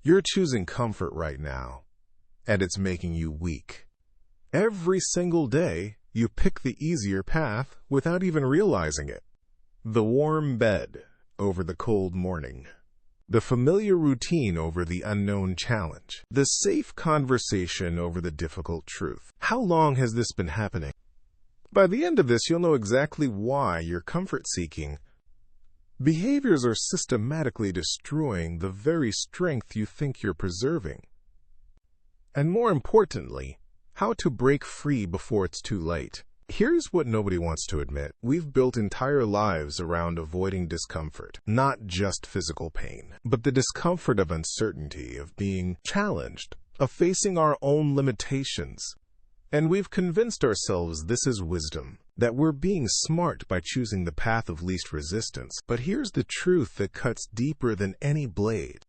You're choosing comfort right now, and it's making you weak. Every single day, you pick the easier path without even realizing it. The warm bed over the cold morning. The familiar routine over the unknown challenge. The safe conversation over the difficult truth. How long has this been happening? By the end of this, you'll know exactly why you're comfort-seeking. Behaviors are systematically destroying the very strength you think you're preserving. And more importantly, how to break free before it's too late. Here's what nobody wants to admit. We've built entire lives around avoiding discomfort. Not just physical pain, but the discomfort of uncertainty, of being challenged, of facing our own limitations. And we've convinced ourselves this is wisdom, that we're being smart by choosing the path of least resistance. But here's the truth that cuts deeper than any blade.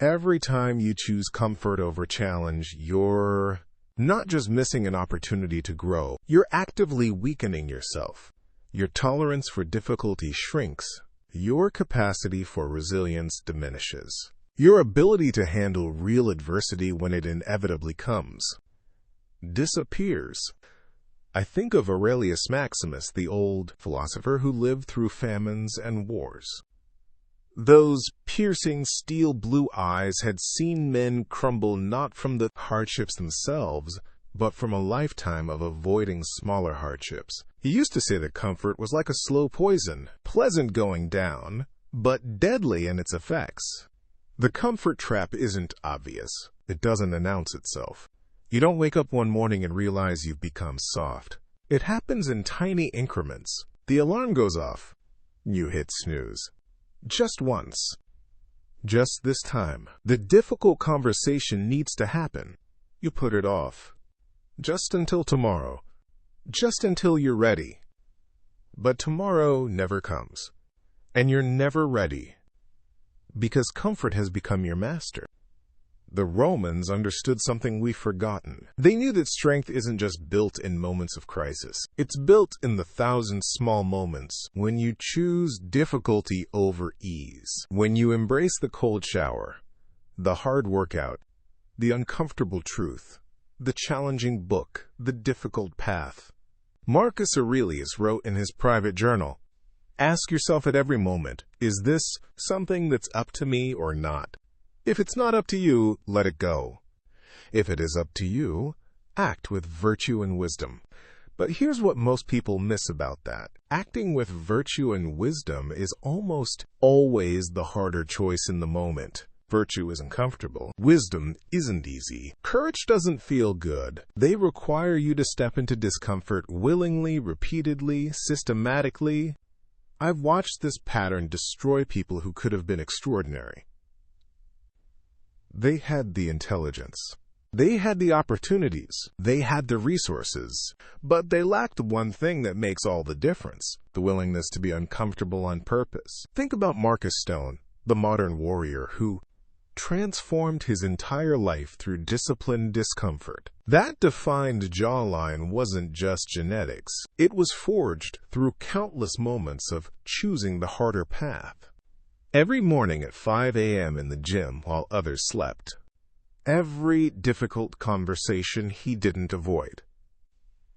Every time you choose comfort over challenge, you're not just missing an opportunity to grow, you're actively weakening yourself. Your tolerance for difficulty shrinks. Your capacity for resilience diminishes. Your ability to handle real adversity when it inevitably comes disappears. I think of Aurelius Maximus, the old philosopher who lived through famines and wars. Those piercing steel-blue eyes had seen men crumble not from the hardships themselves, but from a lifetime of avoiding smaller hardships. He used to say that comfort was like a slow poison, pleasant going down, but deadly in its effects. The comfort trap isn't obvious. It doesn't announce itself. You don't wake up one morning and realize you've become soft. It happens in tiny increments. The alarm goes off. You hit snooze. Just once. Just this time. The difficult conversation needs to happen. You put it off. Just until tomorrow. Just until you're ready. But tomorrow never comes. And you're never ready. Because comfort has become your master. The Romans understood something we've forgotten. They knew that strength isn't just built in moments of crisis. It's built in the thousand small moments when you choose difficulty over ease. When you embrace the cold shower, the hard workout, the uncomfortable truth, the challenging book, the difficult path. Marcus Aurelius wrote in his private journal, "Ask yourself at every moment, is this something that's up to me or not? If it's not up to you, let it go. If it is up to you, act with virtue and wisdom." But here's what most people miss about that. Acting with virtue and wisdom is almost always the harder choice in the moment. Virtue isn't comfortable. Wisdom isn't easy. Courage doesn't feel good. They require you to step into discomfort willingly, repeatedly, systematically. I've watched this pattern destroy people who could have been extraordinary. They had the intelligence. They had the opportunities. They had the resources. But they lacked one thing that makes all the difference: the willingness to be uncomfortable on purpose. Think about Marcus Stone, the modern warrior who transformed his entire life through disciplined discomfort. That defined jawline wasn't just genetics. It was forged through countless moments of choosing the harder path. Every morning at 5 a.m. in the gym while others slept. Every difficult conversation he didn't avoid.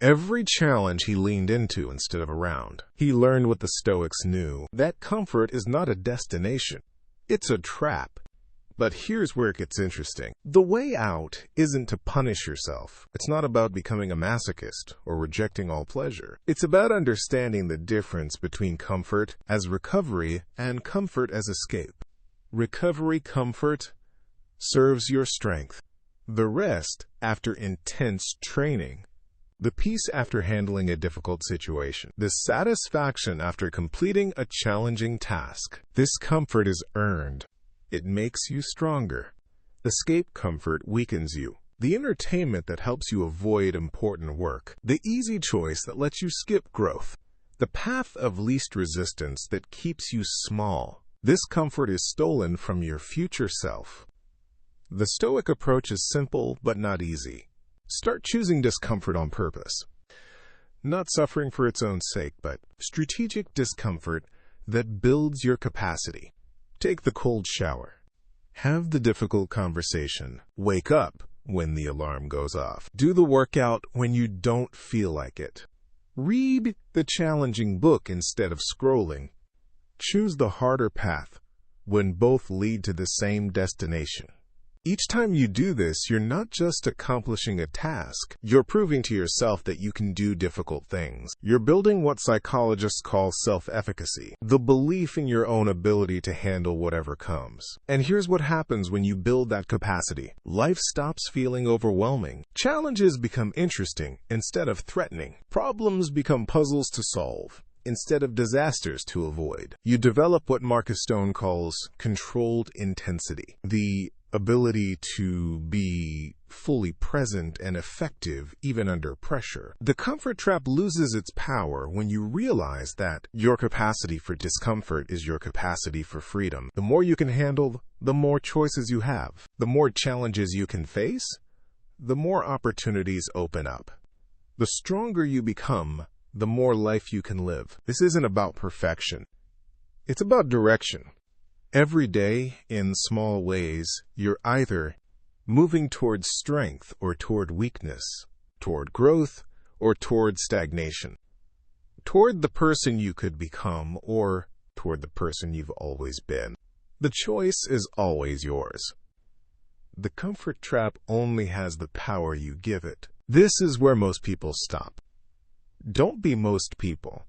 Every challenge he leaned into instead of around. He learned what the Stoics knew, that comfort is not a destination. It's a trap. But here's where it gets interesting. The way out isn't to punish yourself. It's not about becoming a masochist or rejecting all pleasure. It's about understanding the difference between comfort as recovery and comfort as escape. Recovery comfort serves your strength. The rest after intense training. The peace after handling a difficult situation. The satisfaction after completing a challenging task. This comfort is earned. It makes you stronger. Escape comfort weakens you. The entertainment that helps you avoid important work. The easy choice that lets you skip growth. The path of least resistance that keeps you small. This comfort is stolen from your future self. The Stoic approach is simple but not easy. Start choosing discomfort on purpose. Not suffering for its own sake, but strategic discomfort that builds your capacity. Take the cold shower. Have the difficult conversation. Wake up when the alarm goes off. Do the workout when you don't feel like it. Read the challenging book instead of scrolling. Choose the harder path when both lead to the same destination. Each time you do this, you're not just accomplishing a task. You're proving to yourself that you can do difficult things. You're building what psychologists call self-efficacy, the belief in your own ability to handle whatever comes. And here's what happens when you build that capacity. Life stops feeling overwhelming. Challenges become interesting instead of threatening. Problems become puzzles to solve instead of disasters to avoid. You develop what Marcus Stone calls controlled intensity, the ability to be fully present and effective even under pressure. The comfort trap loses its power when you realize that your capacity for discomfort is your capacity for freedom. The more you can handle, the more choices you have. The more challenges you can face, the more opportunities open up. The stronger you become, the more life you can live. This isn't about perfection. It's about direction. Every day, in small ways, you're either moving toward strength or toward weakness, toward growth or toward stagnation, toward the person you could become or toward the person you've always been. The choice is always yours. The comfort trap only has the power you give it. This is where most people stop. Don't be most people.